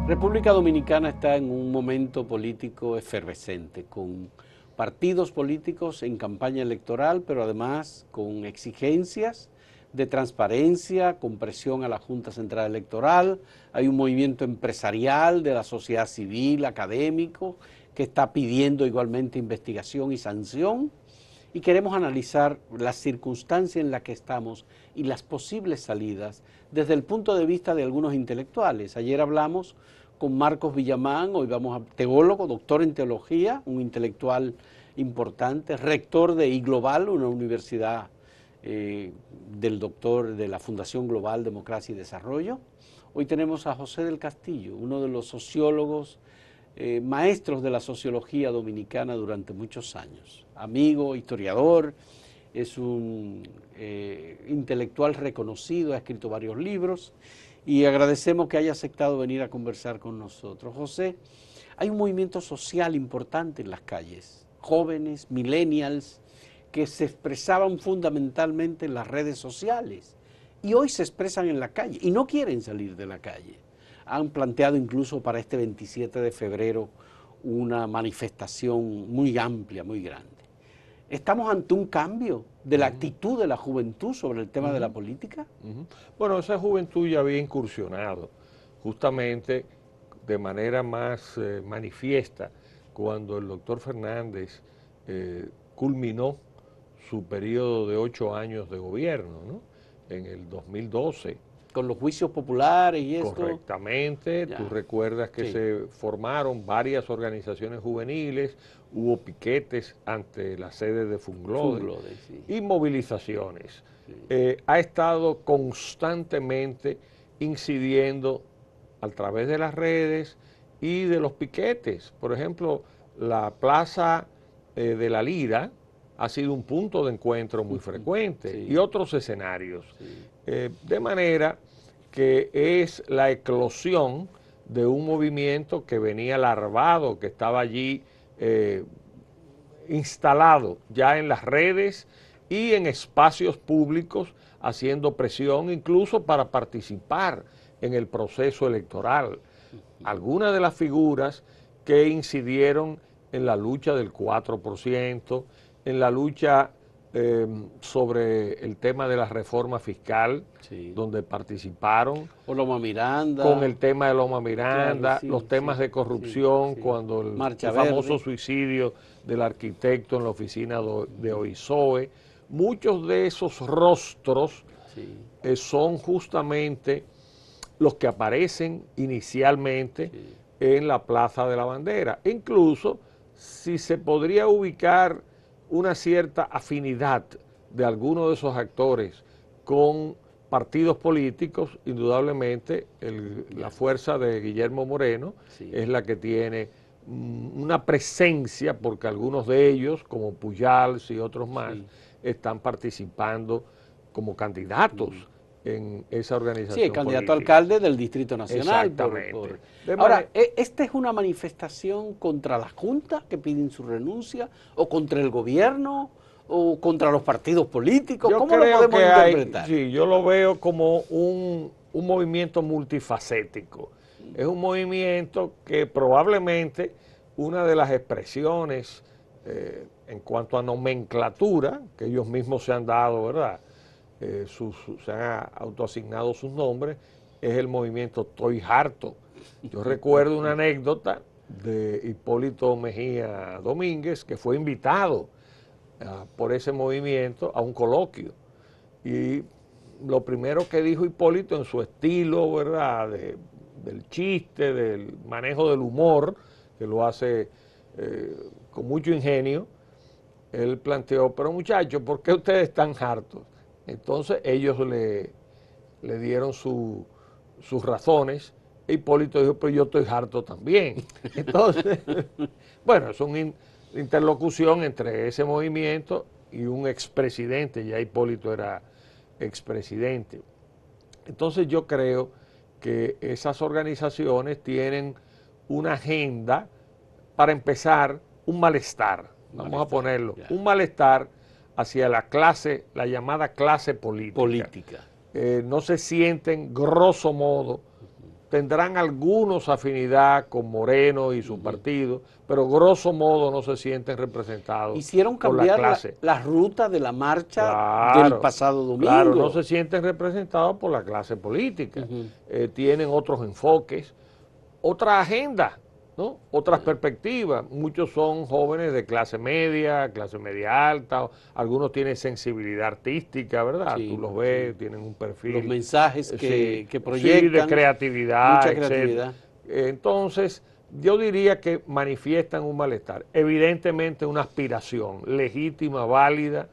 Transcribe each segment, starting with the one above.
República Dominicana está en un momento político efervescente, con partidos políticos en campaña electoral, pero además con exigencias de transparencia, con presión a la Junta Central Electoral. Hay un movimiento empresarial de la sociedad civil, académico, que está pidiendo igualmente investigación y sanción. Y queremos analizar las circunstancias en las que estamos y las posibles salidas desde el punto de vista de algunos intelectuales. Ayer hablamos con Marcos Villamán, hoy vamos a teólogo, doctor en teología, un intelectual importante, rector de iGlobal, una universidad del doctor de la Fundación Global Democracia y Desarrollo. Hoy tenemos a José del Castillo, uno de los sociólogos maestros de la sociología dominicana durante muchos años, amigo, historiador, es un intelectual reconocido, ha escrito varios libros y agradecemos que haya aceptado venir a conversar con nosotros. José, hay un movimiento social importante en las calles, jóvenes, millennials, que se expresaban fundamentalmente en las redes sociales y hoy se expresan en la calle y no quieren salir de la calle. Han planteado incluso para este 27 de febrero una manifestación muy amplia, muy grande. ¿Estamos ante un cambio de la actitud de la juventud sobre el tema de la política? Bueno, esa juventud ya había incursionado justamente de manera más manifiesta cuando el doctor Fernández culminó su periodo de 8 años de gobierno, ¿no? En el 2012. Con los juicios populares y esto. Correctamente, tú recuerdas que se formaron varias organizaciones juveniles, hubo piquetes ante la sede de Funglode y movilizaciones. Ha estado constantemente incidiendo a través de las redes y de los piquetes. Por ejemplo, la Plaza de la Lira ha sido un punto de encuentro muy frecuente y otros escenarios. De manera que es la eclosión de un movimiento que venía larvado, que estaba allí instalado ya en las redes y en espacios públicos, haciendo presión incluso para participar en el proceso electoral. Algunas de las figuras que incidieron en la lucha del 4%, en la lucha sobre el tema de la reforma fiscal, donde participaron. O Loma Miranda. Con el tema de Loma Miranda, claro, los temas de corrupción, cuando el famoso suicidio del arquitecto en la oficina de OISOE. Muchos de esos rostros son justamente los que aparecen inicialmente en la Plaza de la Bandera. Incluso si se podría ubicar una cierta afinidad de algunos de esos actores con partidos políticos, indudablemente la fuerza de Guillermo Moreno es la que tiene una presencia, porque algunos de ellos, como Pujals y otros más, están participando como candidatos en esa organización. Sí, candidato a alcalde del Distrito Nacional. Exactamente. Ahora, ¿esta es una manifestación contra la Junta que piden su renuncia o contra el gobierno o contra los partidos políticos? ¿Cómo lo podemos interpretar? Sí, yo lo veo como un movimiento multifacético. Es un movimiento que probablemente una de las expresiones en cuanto a nomenclatura, que ellos mismos se han dado, ¿verdad? Se han autoasignado sus nombres, es el movimiento Estoy Harto. Yo recuerdo una anécdota de Hipólito Mejía Domínguez, que fue invitado por ese movimiento a un coloquio. Y lo primero que dijo Hipólito en su estilo, ¿verdad?, del chiste, del manejo del humor, que lo hace con mucho ingenio, él planteó: pero muchachos, ¿por qué ustedes están hartos? Entonces ellos le dieron sus razones. E Hipólito dijo: pero yo estoy harto también. Entonces, bueno, es una interlocución entre ese movimiento y un expresidente. Ya Hipólito era expresidente. Entonces yo creo que esas organizaciones tienen una agenda, para empezar, un malestar, vamos a ponerlo, un malestar hacia la clase, la llamada clase política. No se sienten, grosso modo, tendrán algunos afinidad con Moreno y su partido, pero grosso modo no se sienten representados. Hicieron cambiar la ruta de la marcha del pasado domingo. Claro, no se sienten representados por la clase política. Tienen otros enfoques, otra agenda, ¿no? Otras perspectivas. Muchos son jóvenes de clase media alta, algunos tienen sensibilidad artística, ¿verdad? Tú los ves, tienen un perfil. Los mensajes que proyectan. Sí, de creatividad, mucha etcétera. creatividad. Entonces, yo diría que manifiestan un malestar, evidentemente una aspiración legítima, válida,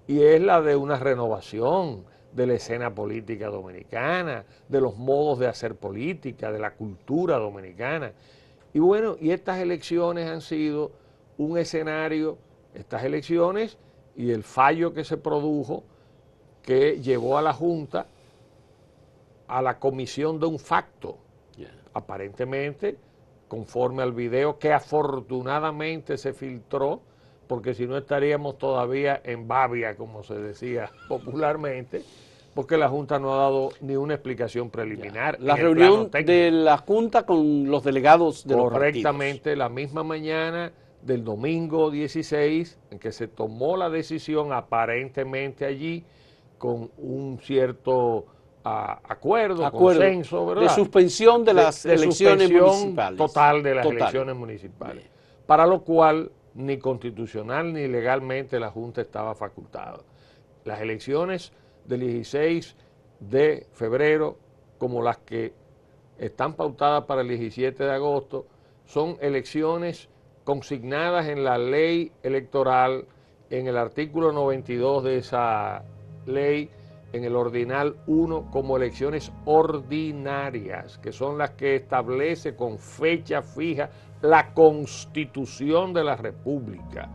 y es la de una renovación de la escena política dominicana, de los modos de hacer política, de la cultura dominicana. Y bueno, y estas elecciones han sido un escenario, estas elecciones y el fallo que se produjo, que llevó a la Junta a la comisión de un facto, aparentemente conforme al video que afortunadamente se filtró, porque si no estaríamos todavía en babia, como se decía popularmente, porque la Junta no ha dado ni una explicación preliminar. La reunión de la Junta con los delegados de los partidos. Correctamente, la misma mañana del domingo 16, en que se tomó la decisión aparentemente allí con un cierto acuerdo, consenso, ¿verdad? De suspensión de las elecciones municipales. Total de las elecciones municipales. Bien. Para lo cual ni constitucional ni legalmente la Junta estaba facultada. Las elecciones del 16 de febrero, como las que están pautadas para el 17 de agosto, son elecciones consignadas en la ley electoral, en el artículo 92 de esa ley, en el ordinal 1, como elecciones ordinarias, que son las que establece con fecha fija la Constitución de la República,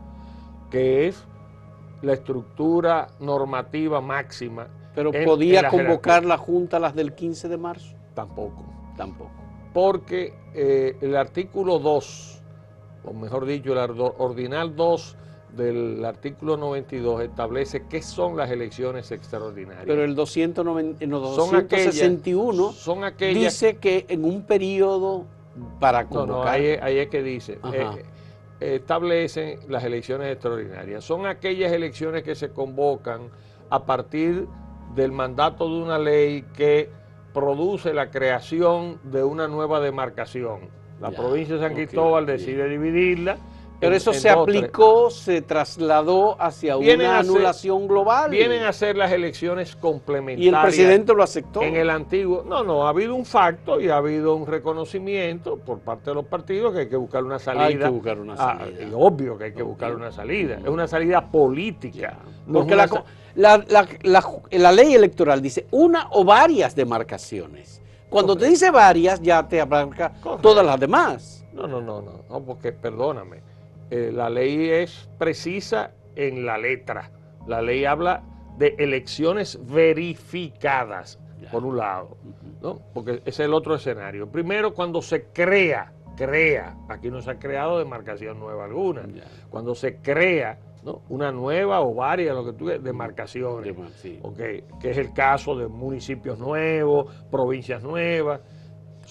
que es la estructura normativa máxima. ¿Pero podía convocar la Junta a las del 15 de marzo? Tampoco. Tampoco. Porque el artículo 2, o mejor dicho, el ordinal 2 del artículo 92 establece qué son las elecciones extraordinarias. Pero el 261 dice que en un periodo para convocar. Ahí es que dice, establecen las elecciones extraordinarias. Son aquellas elecciones que se convocan a partir del mandato de una ley que produce la creación de una nueva demarcación. La provincia de San Cristóbal decide dividirla. Pero eso se aplicó, se trasladó hacia una anulación global. Vienen a ser las elecciones complementarias. Y el presidente lo aceptó. En el antiguo, ha habido un facto y ha habido un reconocimiento por parte de los partidos que hay que buscar una salida. Hay que buscar una salida. Y obvio que hay que buscar una salida. Es una salida política. Porque la ley electoral dice una o varias demarcaciones. Cuando te dice varias, ya te abarca todas las demás. No, porque perdóname. La ley es precisa en la letra. La ley habla de elecciones verificadas, por un lado, ¿no? Porque ese es el otro escenario. Primero, cuando se crea, aquí no se ha creado demarcación nueva alguna, cuando se crea, ¿no?, una nueva o varias, lo que tú demarcaciones, que es el caso de municipios nuevos, provincias nuevas.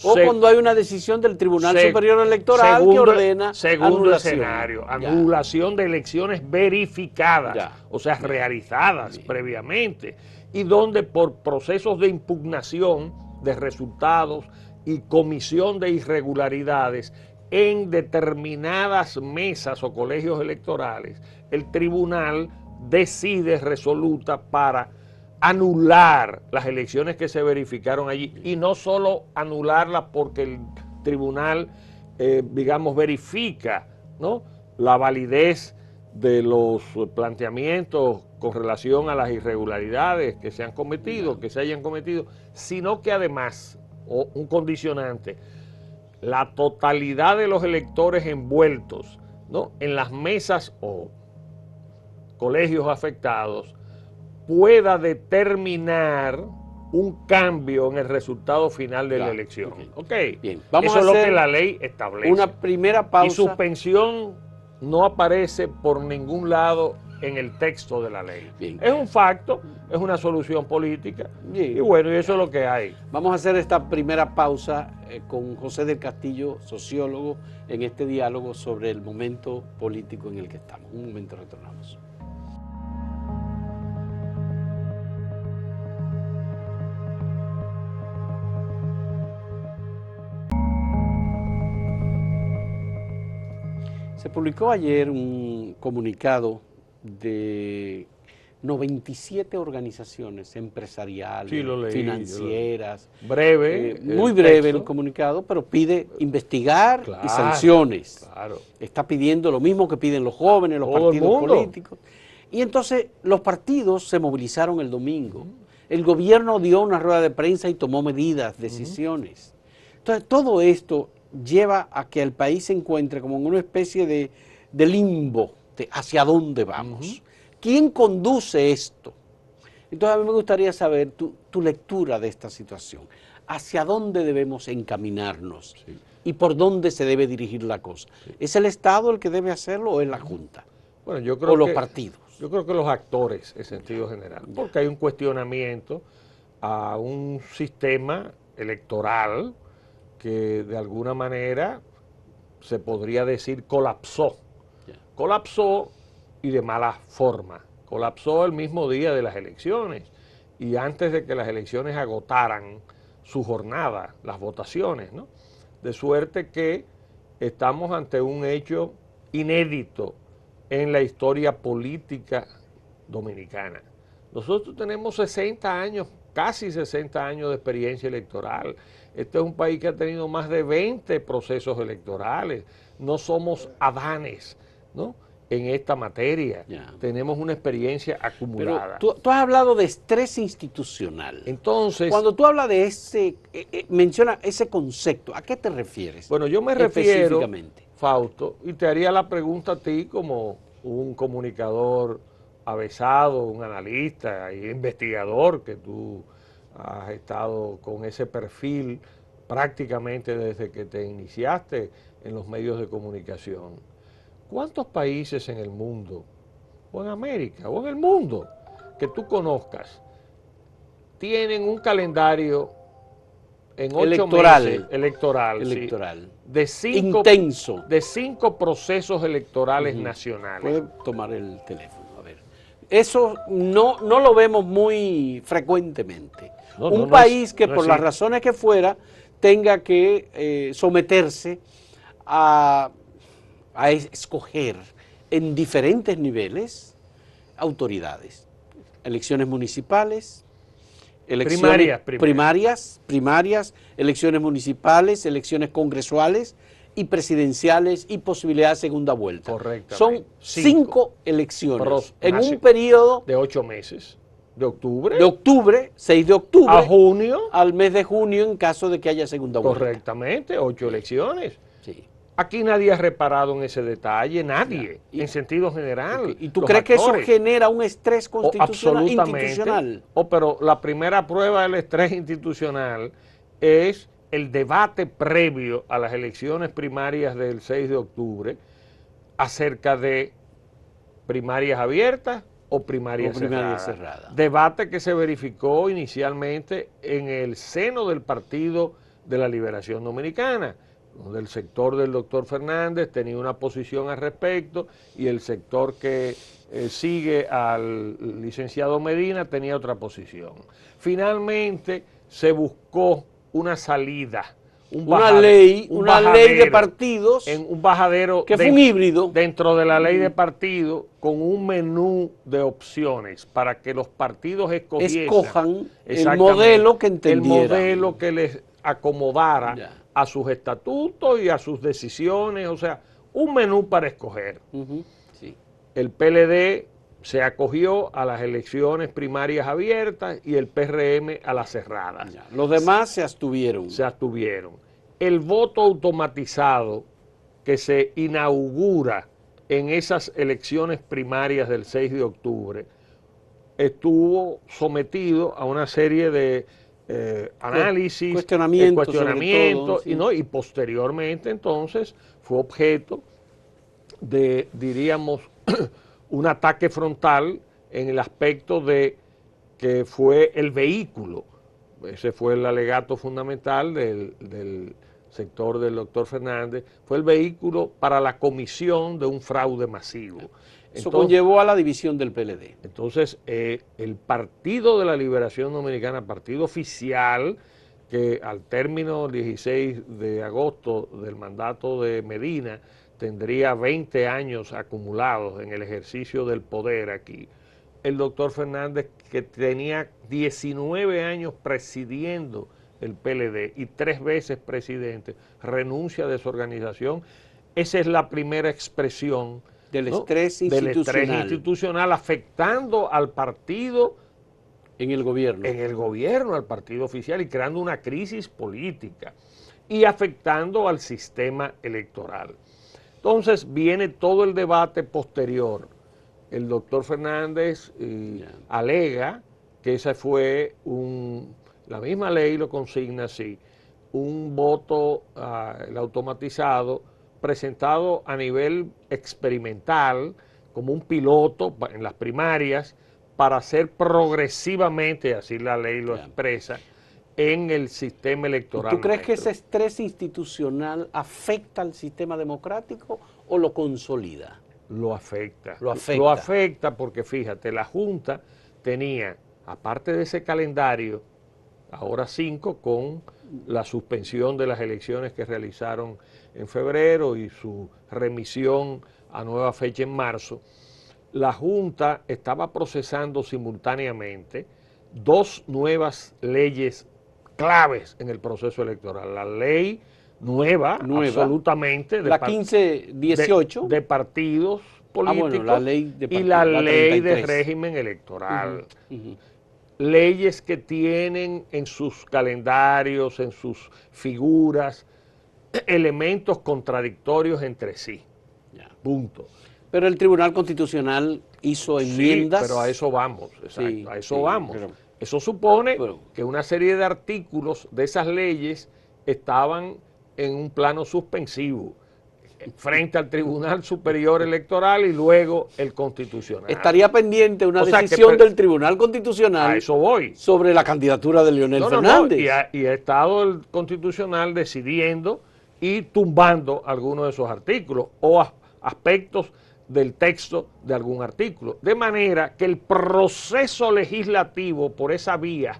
O cuando hay una decisión del Tribunal Superior Electoral que ordena segundo escenario, anulación de elecciones verificadas, o sea, realizadas previamente, y donde por procesos de impugnación de resultados y comisión de irregularidades en determinadas mesas o colegios electorales, el tribunal decide resoluta para anular las elecciones que se verificaron allí, y no solo anularlas porque el tribunal, verifica, ¿no?, la validez de los planteamientos con relación a las irregularidades que se hayan cometido, sino que además, un condicionante, la totalidad de los electores envueltos, ¿no?, en las mesas o colegios afectados pueda determinar un cambio en el resultado final de la elección. Bien. Vamos Eso a es lo hacer que la ley establece. una primera pausa. Y suspensión no aparece por ningún lado en el texto de la ley. Bien. Es un facto, es una solución política, Bien. y bueno, y eso es lo que hay. Vamos a hacer esta primera pausa con José del Castillo, sociólogo, en este diálogo sobre el momento político en el que estamos. Un momento, retornamos. Se publicó ayer un comunicado de 97 organizaciones empresariales, Sí, lo leí, financieras. Breve. Muy breve texto. el comunicado, pero pide investigar y Claro, sanciones. Claro. Está pidiendo lo mismo que piden los jóvenes, los Todo el partidos mundo. políticos. Y entonces los partidos se movilizaron el domingo. El gobierno dio una rueda de prensa y tomó medidas, decisiones. Entonces todo esto lleva a que el país se encuentre como en una especie de limbo de hacia dónde vamos. ¿Quién conduce esto? Entonces a mí me gustaría saber tu lectura de esta situación. ¿Hacia dónde debemos encaminarnos? Sí. ¿Y por dónde se debe dirigir la cosa? Sí. ¿Es el Estado el que debe hacerlo o es la Junta? Bueno, yo creo ¿O los partidos? Yo creo que los actores, en sentido general, porque hay un cuestionamiento a un sistema electoral que de alguna manera se podría decir colapsó. Colapsó y de mala forma. Colapsó el mismo día de las elecciones y antes de que las elecciones agotaran su jornada, las votaciones, ¿no? De suerte que estamos ante un hecho inédito en la historia política dominicana. Nosotros tenemos 60 años, casi 60 años de experiencia electoral. Este es un país que ha tenido más de 20 procesos electorales. No somos adanes, ¿no?, en esta materia. Tenemos una experiencia acumulada. Pero tú has hablado de estrés institucional. Entonces, cuando tú hablas de ese, menciona ese concepto, ¿a qué te refieres? Bueno, yo me refiero, Fausto, y te haría la pregunta a ti como un comunicador avesado, un analista y investigador, que tú has estado con ese perfil prácticamente desde que te iniciaste en los medios de comunicación. ¿Cuántos países en el mundo, o en América, o en el mundo, que tú conozcas, tienen un calendario en 8 meses electoral, sí, de 5 procesos electorales nacionales? Puede tomar el teléfono, a ver. Eso no lo vemos muy frecuentemente. Un país que por las razones que fuera tenga que someterse a escoger en diferentes niveles autoridades, elecciones municipales, elecciones primarias, elecciones municipales, elecciones congresuales y presidenciales y posibilidad de segunda vuelta. Correctamente. Son 5 elecciones en un periodo de 8 meses. ¿De octubre? De octubre, 6 de octubre. ¿A junio? Al mes de junio en caso de que haya segunda vuelta. Correctamente, 8 elecciones. Sí. Aquí nadie ha reparado en ese detalle, nadie, en sentido general. ¿Y tú crees que eso genera un estrés constitucional, institucional? Pero la primera prueba del estrés institucional es el debate previo a las elecciones primarias del 6 de octubre acerca de primarias abiertas o primarias cerradas. Debate que se verificó inicialmente en el seno del Partido de la Liberación Dominicana, donde el sector del doctor Fernández tenía una posición al respecto y el sector que sigue al licenciado Medina tenía otra posición. Finalmente se buscó una salida, una ley de partidos, en un bajadero que fue un híbrido dentro de la ley de partidos, con un menú de opciones para que los partidos escojan el modelo que entendieran, el modelo que les acomodara a sus estatutos y a sus decisiones, o sea, un menú para escoger. Sí. El PLD se acogió a las elecciones primarias abiertas y el PRM a las cerradas. Los demás se abstuvieron. El voto automatizado que se inaugura en esas elecciones primarias del 6 de octubre estuvo sometido a una serie de análisis, cuestionamientos, y posteriormente entonces fue objeto de, diríamos, un ataque frontal en el aspecto de que fue el vehículo. Ese fue el alegato fundamental del sector del doctor Fernández, fue el vehículo para la comisión de un fraude masivo. Eso conllevó a la división del PLD. Entonces, el Partido de la Liberación Dominicana, partido oficial, que al término 16 de agosto del mandato de Medina, tendría 20 años acumulados en el ejercicio del poder aquí. El doctor Fernández, que tenía 19 años presidiendo el PLD y 3 veces presidente, renuncia de su organización. Esa es la primera expresión del estrés institucional. Del estrés institucional afectando al partido en el gobierno. En el gobierno, al partido oficial, y creando una crisis política y afectando al sistema electoral. Entonces viene todo el debate posterior. El doctor Fernández alega que esa fue la misma ley lo consigna así, un voto el automatizado presentado a nivel experimental como un piloto en las primarias para hacer progresivamente, así la ley lo expresa, en el sistema electoral. ¿Tú crees que ese estrés institucional afecta al sistema democrático o lo consolida? Lo afecta. Lo afecta. Lo afecta porque, fíjate, la Junta tenía, aparte de ese calendario, ahora 5, con la suspensión de las elecciones que realizaron en febrero y su remisión a nueva fecha en marzo, la Junta estaba procesando simultáneamente 2 nuevas leyes claves en el proceso electoral. La ley nueva. Absolutamente. La 1518. De partidos políticos. Bueno, la ley de partidos, y la ley de régimen electoral. Leyes que tienen en sus calendarios, en sus figuras, elementos contradictorios entre sí. Punto. Pero el Tribunal Constitucional hizo enmiendas. Sí, pero a eso vamos, exacto, sí, a eso vamos. Eso supone que una serie de artículos de esas leyes estaban en un plano suspensivo frente al Tribunal Superior Electoral y luego el Constitucional. Estaría pendiente una decisión del Tribunal Constitucional a eso voy. Sobre la candidatura de Leonel Fernández. Y ha estado el Constitucional decidiendo y tumbando algunos de esos artículos o aspectos del texto de algún artículo. De manera que el proceso legislativo por esa vía,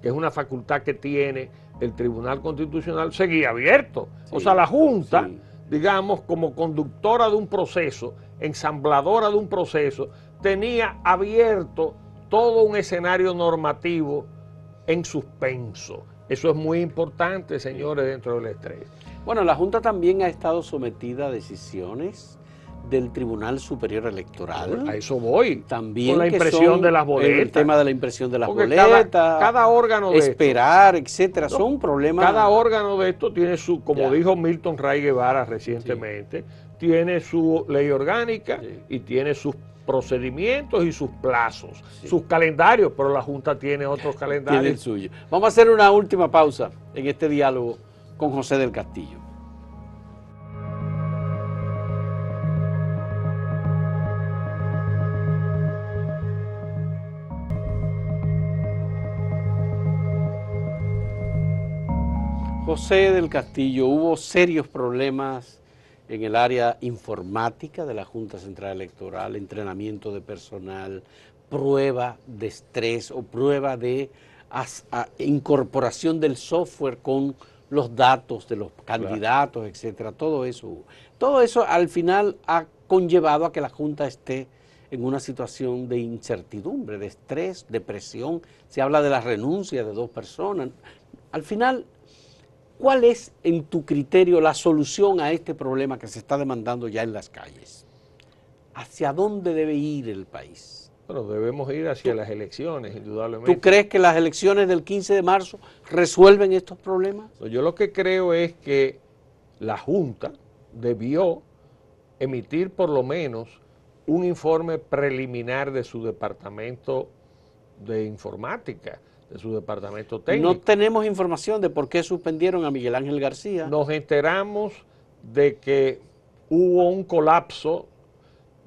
que es una facultad que tiene el Tribunal Constitucional, seguía abierto. O sea, la Junta, digamos, como conductora de un proceso, ensambladora de un proceso, tenía abierto todo un escenario normativo en suspenso. Eso es muy importante, señores, dentro del estrés. Bueno, la Junta también ha estado sometida a decisiones del Tribunal Superior Electoral. A eso voy. También con la impresión de las boletas. El tema de la impresión de las boletas. Cada órgano de esperar, etcétera. No, son problemas. Cada órgano de esto tiene su, como dijo Milton Ray Guevara recientemente, tiene su ley orgánica y tiene sus procedimientos y sus plazos, sus calendarios, pero la Junta tiene otros calendarios. Tiene el suyo. Vamos a hacer una última pausa en este diálogo con José del Castillo. José del Castillo, hubo serios problemas en el área informática de la Junta Central Electoral, entrenamiento de personal, prueba de estrés o prueba de incorporación del software con los datos de los candidatos, etcétera, todo eso. Todo eso al final ha conllevado a que la Junta esté en una situación de incertidumbre, de estrés, de presión. Se habla de la renuncia de 2 personas. Al final, ¿cuál es, en tu criterio, la solución a este problema que se está demandando ya en las calles? ¿Hacia dónde debe ir el país? Bueno, debemos ir hacia las elecciones, indudablemente. ¿Tú crees que las elecciones del 15 de marzo resuelven estos problemas? Yo lo que creo es que la Junta debió emitir por lo menos un informe preliminar de su departamento de informática, de su departamento técnico. No tenemos información de por qué suspendieron a Miguel Ángel García. Nos enteramos de que hubo un colapso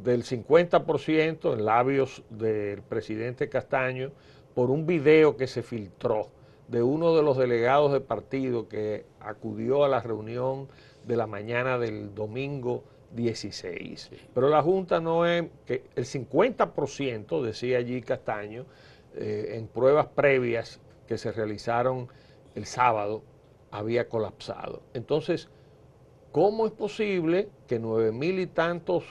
del 50% en labios del presidente Castaño por un video que se filtró de uno de los delegados de partido que acudió a la reunión de la mañana del domingo 16. Pero la Junta no es, que el 50%, decía allí Castaño, en pruebas previas que se realizaron el sábado, había colapsado. Entonces, ¿cómo es posible que 9,000 y tantos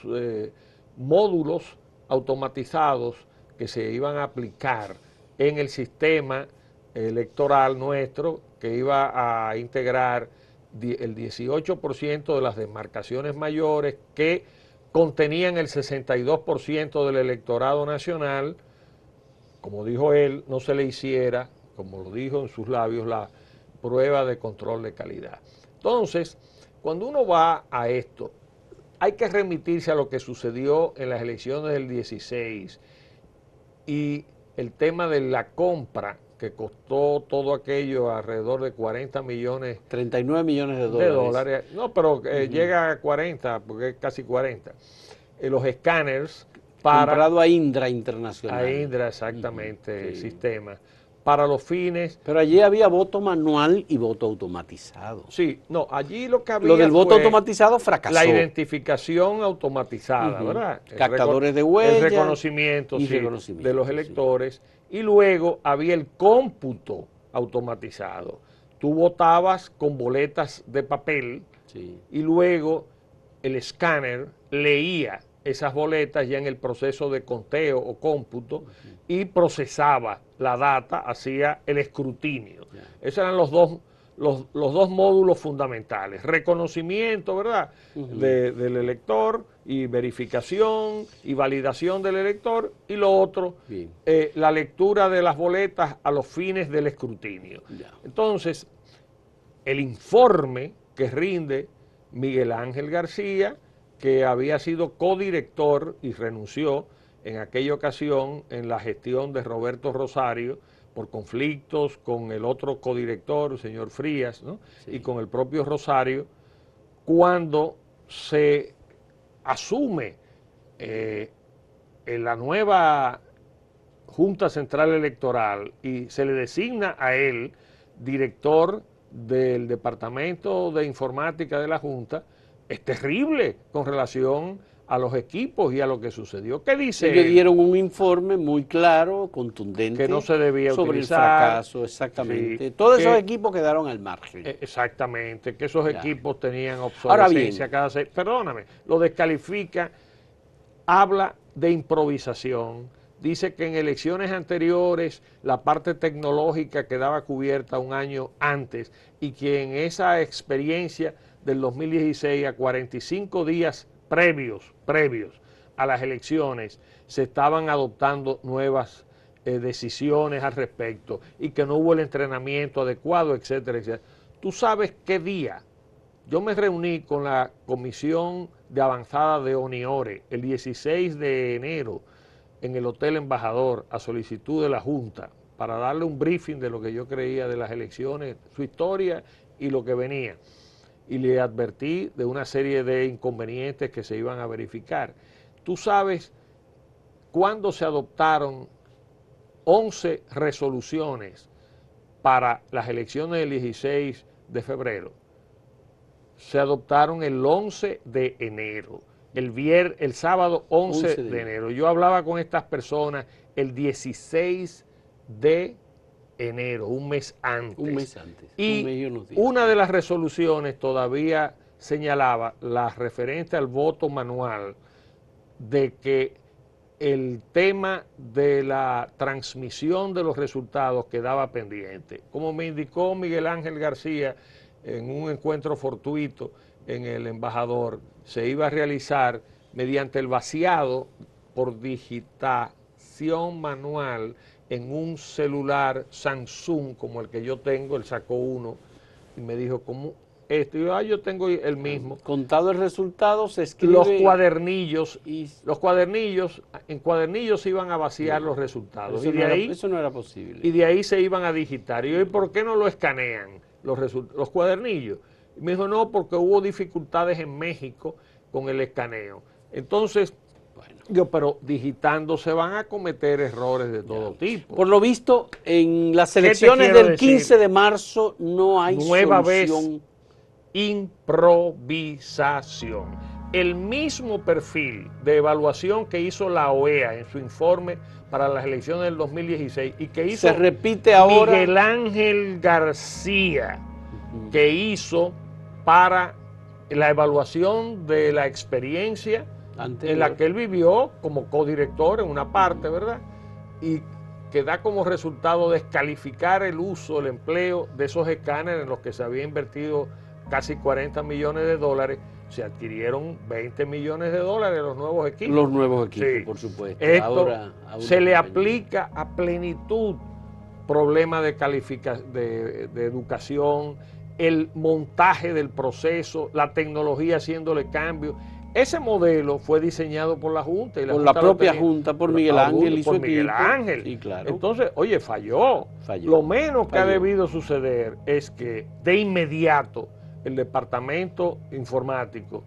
módulos automatizados que se iban a aplicar en el sistema electoral nuestro, que iba a integrar el 18% de las demarcaciones mayores, que contenían el 62% del electorado nacional, como dijo él, no se le hiciera, como lo dijo en sus labios, la prueba de control de calidad? Entonces, cuando uno va a esto, hay que remitirse a lo que sucedió en las elecciones del 16 y el tema de la compra que costó todo aquello alrededor de 40 millones. 39 millones de dólares. No, pero llega a 40, porque es casi 40. Los escáneres para... Comprado a Indra Internacional. A Indra, exactamente, sí. Sistema. Para los fines... Pero allí había voto manual y voto automatizado. Sí, no, allí lo que había... Lo del voto automatizado fracasó. La identificación automatizada, ¿verdad? Captadores de huellas. El reconocimiento, sí, de los electores. Sí. Y luego había el cómputo automatizado. Tú votabas con boletas de papel, sí, y luego el escáner leía esas boletas ya en el proceso de conteo o cómputo y procesaba la data, hacía el escrutinio. Esos eran los dos módulos fundamentales: reconocimiento, ¿verdad?, del elector, y verificación y validación del elector, y lo otro, la lectura de las boletas a los fines del escrutinio. Entonces, el informe que rinde Miguel Ángel García, que había sido codirector y renunció en aquella ocasión en la gestión de Roberto Rosario por conflictos con el otro codirector, el señor Frías, ¿no? Sí. Y con el propio Rosario, cuando se asume en la nueva Junta Central Electoral y se le designa a él director del Departamento de Informática de la Junta, es terrible con relación a los equipos y a lo que sucedió. ¿Qué dice? Ellos dieron un informe muy claro, contundente, que no se debía sobre utilizar, el fracaso, exactamente. Sí, todos esos equipos quedaron al margen. Exactamente, que esos equipos tenían obsolescencia cada 6. Perdóname, lo descalifica, habla de improvisación, dice que en elecciones anteriores la parte tecnológica quedaba cubierta un año antes y que en esa experiencia del 2016, a 45 días previos a las elecciones, se estaban adoptando nuevas decisiones al respecto y que no hubo el entrenamiento adecuado, etcétera, etcétera. ¿Tú sabes qué día? Yo me reuní con la Comisión de Avanzada de ONIORE el 16 de enero en el Hotel Embajador a solicitud de la Junta para darle un briefing de lo que yo creía de las elecciones, su historia y lo que venía. Y le advertí de una serie de inconvenientes que se iban a verificar. Tú sabes cuándo se adoptaron 11 resoluciones para las elecciones del 16 de febrero. Se adoptaron el 11 de enero, el sábado 11 de enero. Yo hablaba con estas personas el 16 de enero, un mes antes. Un mes antes. Y una de las resoluciones todavía señalaba, la referente al voto manual, de que el tema de la transmisión de los resultados quedaba pendiente. Como me indicó Miguel Ángel García en un encuentro fortuito en el Embajador, se iba a realizar mediante el vaciado por digitación manual en un celular Samsung como el que yo tengo. Él sacó uno y me dijo, ¿cómo esto? Y yo tengo el mismo. Contado el resultado, se escribe... Los cuadernillos, en cuadernillos se iban a vaciar los resultados. Eso, y de ahí, eso no era posible. Y de ahí se iban a digitar. Y yo, ¿por qué no lo escanean los cuadernillos? Y me dijo, no, porque hubo dificultades en México con el escaneo. Entonces, Pero digitando se van a cometer errores de todo tipo. Por lo visto, en las elecciones del 15 de marzo no hay nueva solución. Vez, improvisación. El mismo perfil de evaluación que hizo la OEA en su informe para las elecciones del 2016 y que hizo se repite ahora Miguel Ángel García, que hizo para la evaluación de la experiencia anterior, en la que él vivió como codirector en una parte, ¿verdad? Y que da como resultado descalificar el uso, el empleo de esos escáneres en los que se había invertido casi 40 millones de dólares, se adquirieron 20 millones de dólares los nuevos equipos. Los nuevos equipos, sí, por supuesto. Esto ahora se le aplica a plenitud problema de educación, el montaje del proceso, la tecnología haciéndole cambios. Ese modelo fue diseñado por la Junta. Y por la propia Junta, por Miguel Ángel y su equipo. Miguel Ángel. Sí, claro. Entonces, oye, falló. Lo menos que ha debido suceder es que de inmediato el departamento informático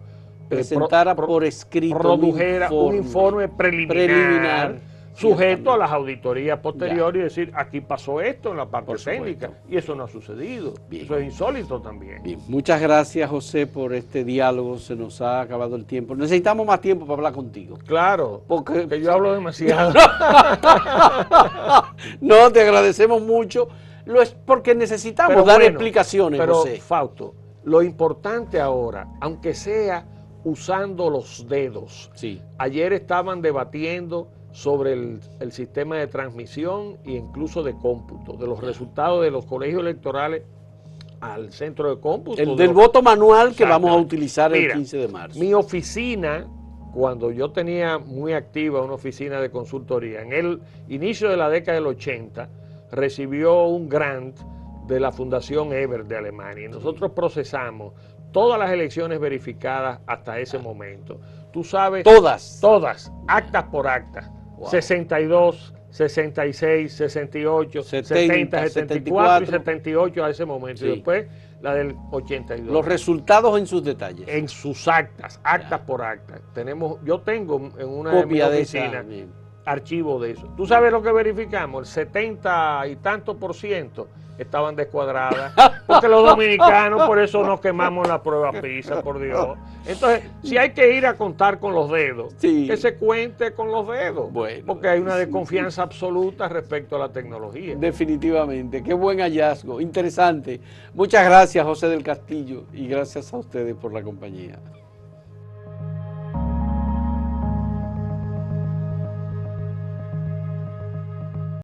presentara por escrito, produjera un informe preliminar sujeto a las auditorías posteriores y decir, aquí pasó esto en la parte técnica, y eso no ha sucedido. Bien. Eso es insólito también. Bien. Muchas gracias, José, por este diálogo. Se nos ha acabado el tiempo. Necesitamos más tiempo para hablar contigo. Claro, porque yo hablo demasiado. No, te agradecemos mucho. Porque necesitamos dar explicaciones, pero, José. Fausto, lo importante ahora, aunque sea usando los dedos. Sí. Ayer estaban debatiendo sobre el sistema de transmisión e incluso de cómputo, de los resultados de los colegios electorales al centro de cómputo. El del voto manual que vamos a utilizar el 15 de marzo. Mi oficina, cuando yo tenía muy activa una oficina de consultoría, en el inicio de la década del 80, recibió un grant de la Fundación Ebert de Alemania. Y nosotros procesamos todas las elecciones verificadas hasta ese momento. Tú sabes... Todas, actas por actas. Wow. 62, 66, 68, 70, 74 y 78 a ese momento. Sí. Y después la del 82. Los resultados en sus detalles. En sus actas, actas por actas. Yo tengo en una copia de mis oficinas archivo de eso. ¿Tú sabes lo que verificamos? El 70 y tanto % estaban descuadradas, porque los dominicanos por eso nos quemamos la prueba PISA, por Dios. Entonces, si hay que ir a contar con los dedos, que se cuente con los dedos, porque hay una desconfianza absoluta respecto a la tecnología. Definitivamente, qué buen hallazgo, interesante. Muchas gracias, José del Castillo, y gracias a ustedes por la compañía.